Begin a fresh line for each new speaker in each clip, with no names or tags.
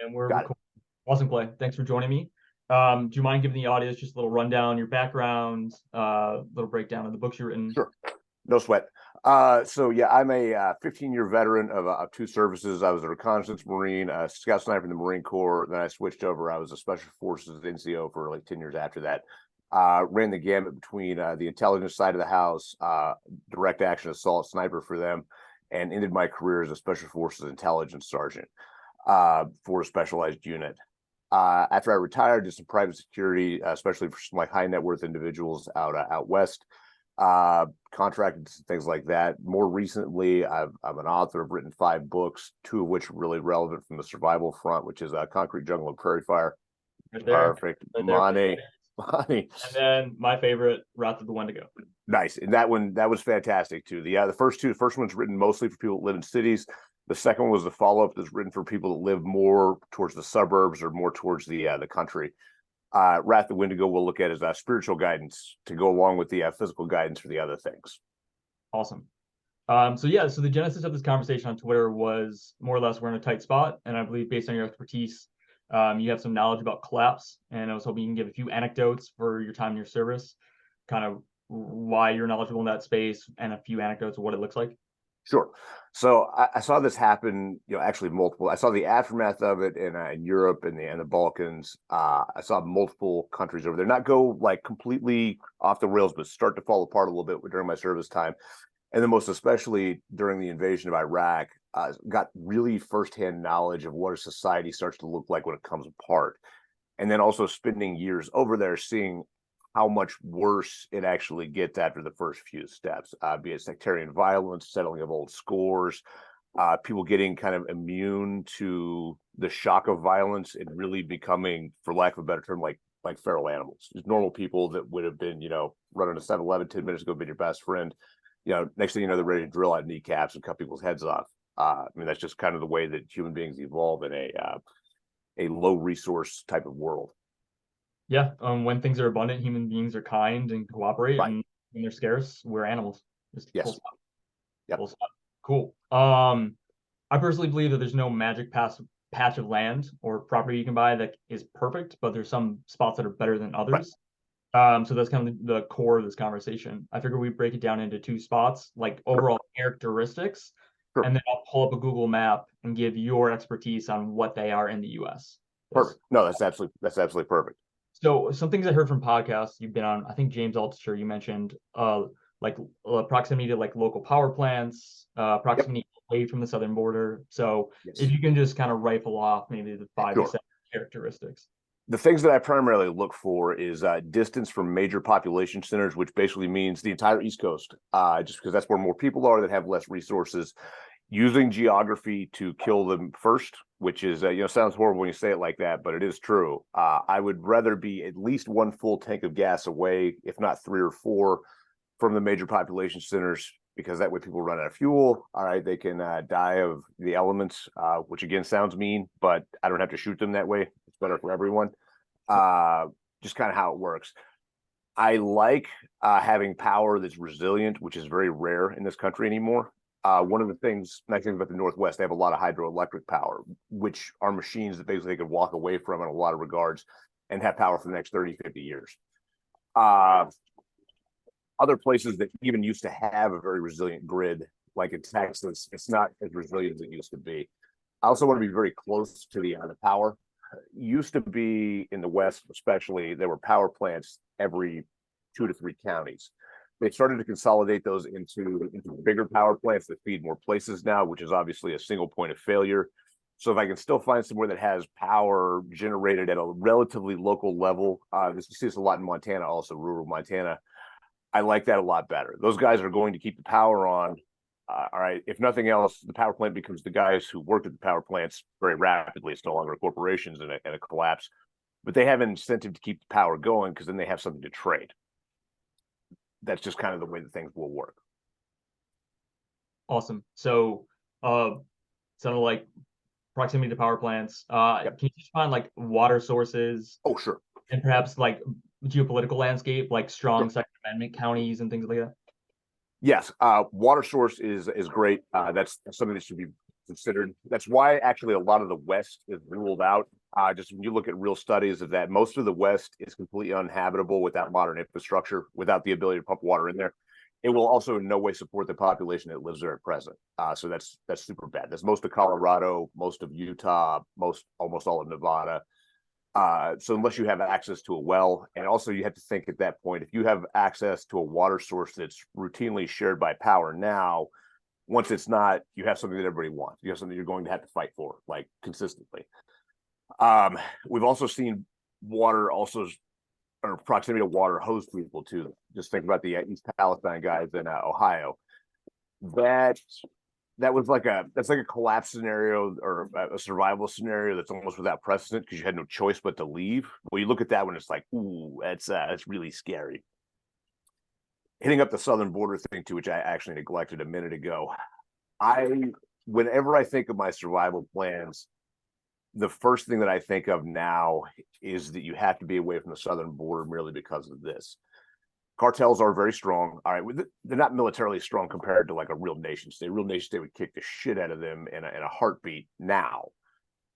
And we're
Got it.
recording. Awesome, Clay. Thanks for joining me. Do you mind giving the audience just a little rundown, your background, little breakdown of the books you've written?
Sure. No sweat. So yeah, I'm a 15-year veteran of two services. I was a reconnaissance Marine, a scout sniper in the Marine Corps. Then I switched over. I was a Special Forces NCO for like 10 years after that. Ran the gamut between the intelligence side of the house, direct action assault sniper for them, and ended my career as a Special Forces intelligence sergeant for a specialized unit. After I retired, did some private security, especially for some like high net worth individuals out west. Contracted things like that. More recently, I'm an author. I've written 5 books, 2 of which are really relevant from the survival front, which is Concrete Jungle and Prairie Fire.
Right there.
Perfect.
Right there.
Money. Money.
And then my favorite, Wrath of the Wendigo.
Nice. And that was fantastic too. The first one's written mostly for people that live in cities. The second one was the follow-up that's written for people that live more towards the suburbs or more towards the country. Wrath of the Wendigo we'll look at as spiritual guidance to go along with the physical guidance for the other things.
Awesome. So the genesis of this conversation on Twitter was more or less we're in a tight spot, and I believe based on your expertise, you have some knowledge about collapse, and I was hoping you can give a few anecdotes for your time in your service, kind of why you're knowledgeable in that space, and a few anecdotes of what it looks like.
Sure. So I saw this happen, actually multiple. I saw the aftermath of it in Europe and the Balkans. I saw multiple countries over there not go like completely off the rails, but start to fall apart a little bit during my service time. And then most especially during the invasion of Iraq, got really firsthand knowledge of what a society starts to look like when it comes apart. And then also spending years over there seeing how much worse it actually gets after the first few steps, be it sectarian violence, settling of old scores, people getting kind of immune to the shock of violence and really becoming, for lack of a better term, like feral animals. Just normal people that would have been, running a 7-Eleven 10 minutes ago, been your best friend. Next thing you know, they're ready to drill out kneecaps and cut people's heads off. I mean, that's just kind of the way that human beings evolve in a low resource type of world.
Yeah, when things are abundant, human beings are kind and cooperate,
Right.
and when they're scarce, we're animals. Just full
Yes.
stop.
Yep.
Full stop. Cool. I personally believe that there's no patch of land or property you can buy that is perfect, but there's some spots that are better than
Right.
others. So that's kind of the core of this conversation. I figure we break it down into 2 spots, like
Sure.
overall characteristics,
Sure.
and then I'll pull up a Google map and give your expertise on what they are in the US.
Perfect. No, that's absolutely perfect.
So some things I heard from podcasts you've been on, I think James Altucher, you mentioned like proximity to like local power plants,
Yep.
proximity away from the southern border. So if
Yes.
you can just kind of rifle off maybe the 5 to 7
Sure.
characteristics.
The things that I primarily look for is distance from major population centers, which basically means the entire East Coast, just because that's where more people are that have less resources. Using geography to kill them first, which is, sounds horrible when you say it like that, but it is true. I would rather be at least 1 full tank of gas away, if not 3 or 4, from the major population centers, because that way people run out of fuel. All right, they can die of the elements, which again sounds mean, but I don't have to shoot them that way. It's better for everyone. Uh, just kind of how it works. I like having power that's resilient, which is very rare in this country anymore. One of the nice things about the Northwest, they have a lot of hydroelectric power, which are machines that basically they could walk away from in a lot of regards and have power for the next 30, 50 years. Uh, Other places that even used to have a very resilient grid, like in Texas, it's not as resilient as it used to be. I also want to be very close to the power. Used to be in the West, especially, there were power plants every 2 to 3 counties. They started to consolidate those into bigger power plants that feed more places now, which is obviously a single point of failure. So if I can still find somewhere that has power generated at a relatively local level, you see this a lot in Montana, also rural Montana. I like that a lot better. Those guys are going to keep the power on. All right. If nothing else, the power plant becomes the guys who worked at the power plants very rapidly. It's no longer corporations and a collapse, but they have an incentive to keep the power going because then they have something to trade. That's just kind of the way that things will work.
Awesome. So sounded like proximity to power plants.
Yep.
Can you just find like water sources
Oh, sure.
and perhaps like geopolitical landscape, like strong
Sure.
Second Amendment counties and things like that?
Yes. Water source is great. That's something that should be considered. That's why actually a lot of the West is ruled out. Just when you look at real studies of that, most of the West is completely uninhabitable without modern infrastructure, without the ability to pump water in there. It will also in no way support the population that lives there at present. So that's super bad. That's most of Colorado, most of Utah, almost all of Nevada. So unless you have access to a well, and also you have to think at that point, if you have access to a water source that's routinely shared by power now, once it's not, you have something that everybody wants. You have something you're going to have to fight for, like consistently. We've also seen water also, or proximity to water host people too. Just think about the East Palestine guys in Ohio. That's like a collapse scenario or a survival scenario that's almost without precedent because you had no choice but to leave. Well, you look at that one, it's like, ooh, that's really scary. Hitting up the southern border thing too, which I actually neglected a minute ago. Whenever I think of my survival plans, the first thing that I think of now is that you have to be away from the southern border merely because of this. Cartels are very strong. All right, they're not militarily strong compared to like a real nation state. A real nation state would kick the shit out of them in a heartbeat now.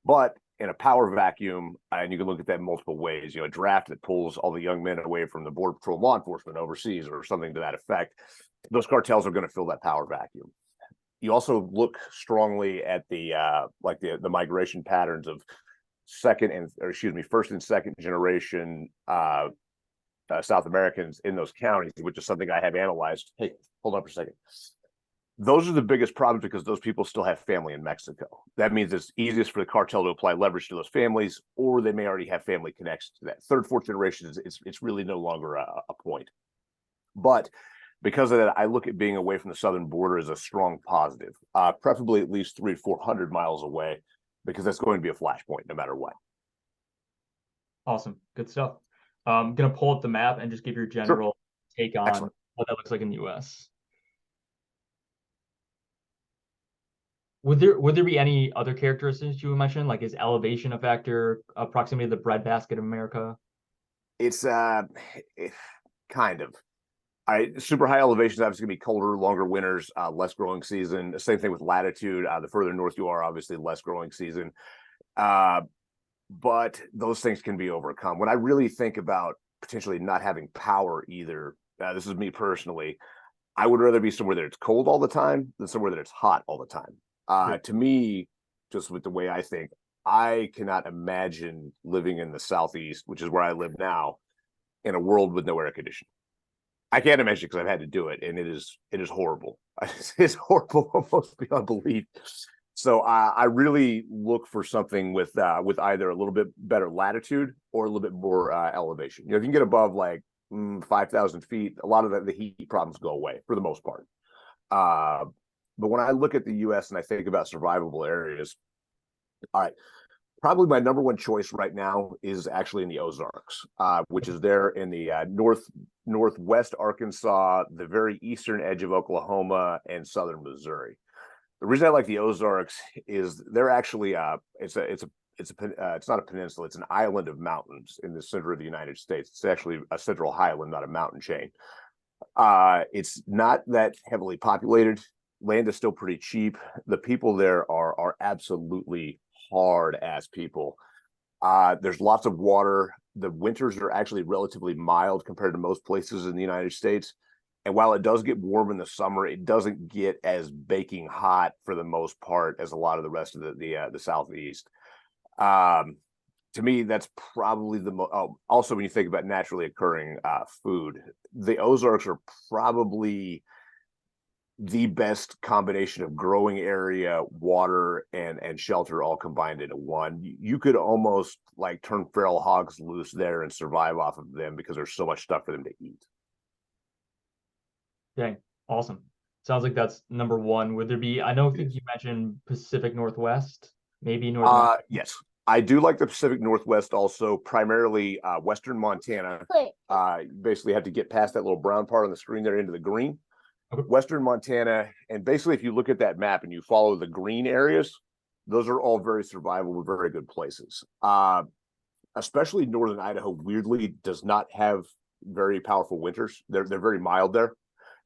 But in a power vacuum, and you can look at that in multiple ways, a draft that pulls all the young men away from the Border Patrol law enforcement overseas or something to that effect, those cartels are going to fill that power vacuum. You also look strongly at the migration patterns of first and second generation South Americans in those counties, which is something I have analyzed. Hey, hold on for a second. Those are the biggest problems because those people still have family in Mexico. That means it's easiest for the cartel to apply leverage to those families, or they may already have family connections to that. Third, fourth generation, it's really no longer a point. But because of that, I look at being away from the southern border as a strong positive, preferably at least 300 to 400 miles away, because that's going to be a flashpoint no matter what.
Awesome. Good stuff. I'm going to pull up the map and just give your general take on
Excellent.
what that looks like in the U.S. Would there be any other characteristics you would mention? Like, is elevation a factor, proximity to the breadbasket of America?
It's kind of. Super high elevations obviously going to be colder, longer winters, less growing season. The same thing with latitude. The further north you are, obviously less growing season. But those things can be overcome. When I really think about potentially not having power either, this is me personally, I would rather be somewhere that it's cold all the time than somewhere that it's hot all the time. To me, just with the way I think, I cannot imagine living in the Southeast, which is where I live now, in a world with no air conditioning. I can't imagine because I've had to do it, and it is horrible. It's horrible, almost beyond belief. So I really look for something with either a little bit better latitude or a little bit more elevation. If you can get above like 5,000 feet, a lot of the heat problems go away for the most part. But when I look at the U.S. and I think about survivable areas, all right, probably my number one choice right now is actually in the Ozarks, which is there in the northwest Arkansas, the very eastern edge of Oklahoma, and southern Missouri. The reason I like the Ozarks is they're actually it's not a peninsula, it's an island of mountains in the center of the United States. It's actually a central highland, not a mountain chain. It's not that heavily populated. Land is still pretty cheap. The people there are absolutely hard ass people. There's lots of water. The winters are actually relatively mild compared to most places in the United States. And while it does get warm in the summer, it doesn't get as baking hot for the most part as a lot of the rest of the Southeast. To me, that's probably the most. Also, when you think about naturally occurring food, the Ozarks are probably the best combination of growing area, water, and shelter all combined into one. You could almost like turn feral hogs loose there and survive off of them because there's so much stuff for them to eat.
Dang, awesome. Sounds like that's number one. Would there be, I think you mentioned Pacific Northwest, maybe Northwest.
Yes. I do like the Pacific Northwest also, primarily Western Montana. You basically have to get past that little brown part on the screen there into the green. Okay. Western Montana, and basically if you look at that map and you follow the green areas, those are all very survivable, very good places. Especially northern Idaho, weirdly, does not have very powerful winters. They're very mild there.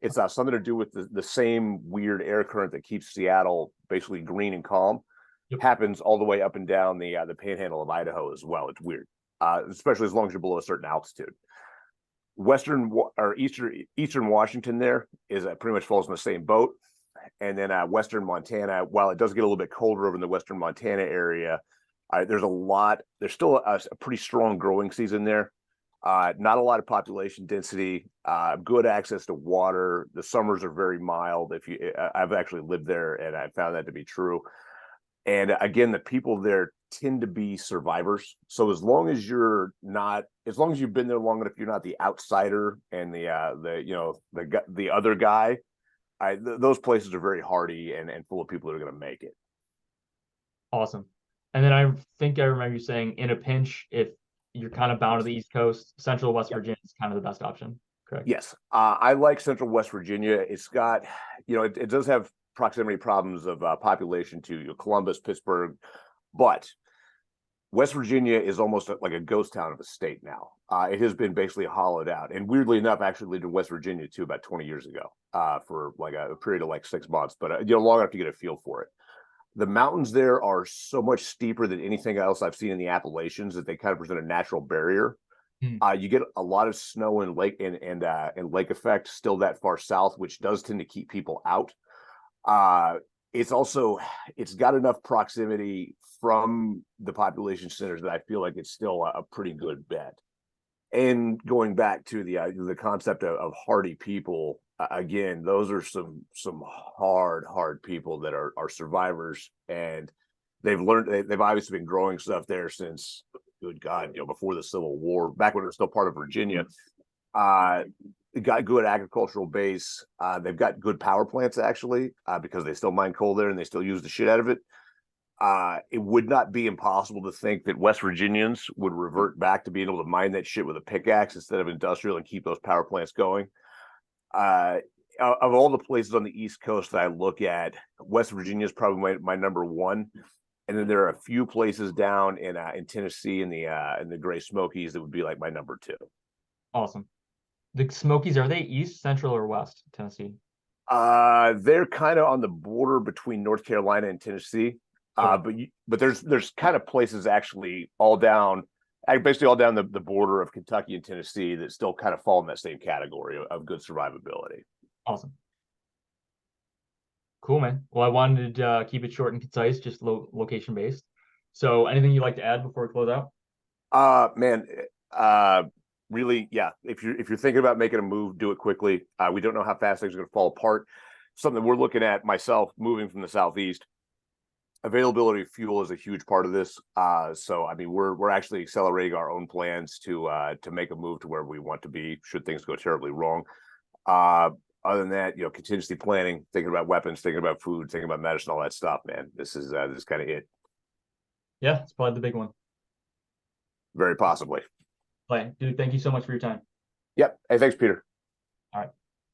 It's something to do with the same weird air current that keeps Seattle basically green and calm.
Yep.
Happens all the way up and down the panhandle of Idaho as well. It's weird, especially as long as you're below a certain altitude. Western or Eastern Washington there is pretty much falls in the same boat. And then Western Montana, while it does get a little bit colder over in the Western Montana area, there's still a pretty strong growing season there. Not a lot of population density, good access to water. The summers are very mild. I've actually lived there and I found that to be true. And again, the people there tend to be survivors. So as long as you've been there long enough, you're not the outsider and the other guy. Those places are very hardy and full of people that are going to make it.
Awesome. And then I think I remember you saying in a pinch, if you're kind of bound to the East Coast, Central West Virginia is kind of the best option, correct?
Yes. I like Central West Virginia. It's got, it does have proximity problems of population to Columbus, Pittsburgh, but West Virginia is almost like a ghost town of a state now. It has been basically hollowed out. And weirdly enough, I actually lived in West Virginia too about 20 years ago for like a period of like 6 months, but long enough to get a feel for it. The mountains there are so much steeper than anything else I've seen in the Appalachians that they kind of present a natural barrier. You get a lot of snow and lake and lake effect still that far south, which does tend to keep people out. It's got enough proximity from the population centers that I feel like it's still a pretty good bet. And going back to the concept of hardy people, again, those are some hard people that are survivors, and they've obviously been growing stuff there since, good God, before the Civil War, back when it was still part of Virginia. Got good agricultural base. They've got good power plants actually, because they still mine coal there and they still use the shit out of it. It would not be impossible to think that West Virginians would revert back to being able to mine that shit with a pickaxe instead of industrial and keep those power plants going. Of all the places on the East Coast that I look at, West Virginia is probably my number one. And then there are a few places down in Tennessee in the Gray Smokies that would be like my number two.
Awesome. The Smokies, are they east, central, or west Tennessee?
They're kind of on the border between North Carolina and Tennessee. But there's kind of places actually basically all down the border of Kentucky and Tennessee that still kind of fall in that same category of good survivability.
Awesome. Cool, man. Well, I wanted to keep it short and concise, just location based. So anything you'd like to add before we close out?
Really, yeah. If you're thinking about making a move, do it quickly. We don't know how fast things are going to fall apart. Something we're looking at, myself moving from the Southeast. Availability of fuel is a huge part of this. So I mean, we're actually accelerating our own plans to make a move to where we want to be should things go terribly wrong. Other than that, contingency planning, thinking about weapons, thinking about food, thinking about medicine, all that stuff, man. This is kind of it.
Yeah, it's probably the big one.
Very possibly.
Dude, thank you so much for your time.
Yep. Hey, thanks, Peter.
All right.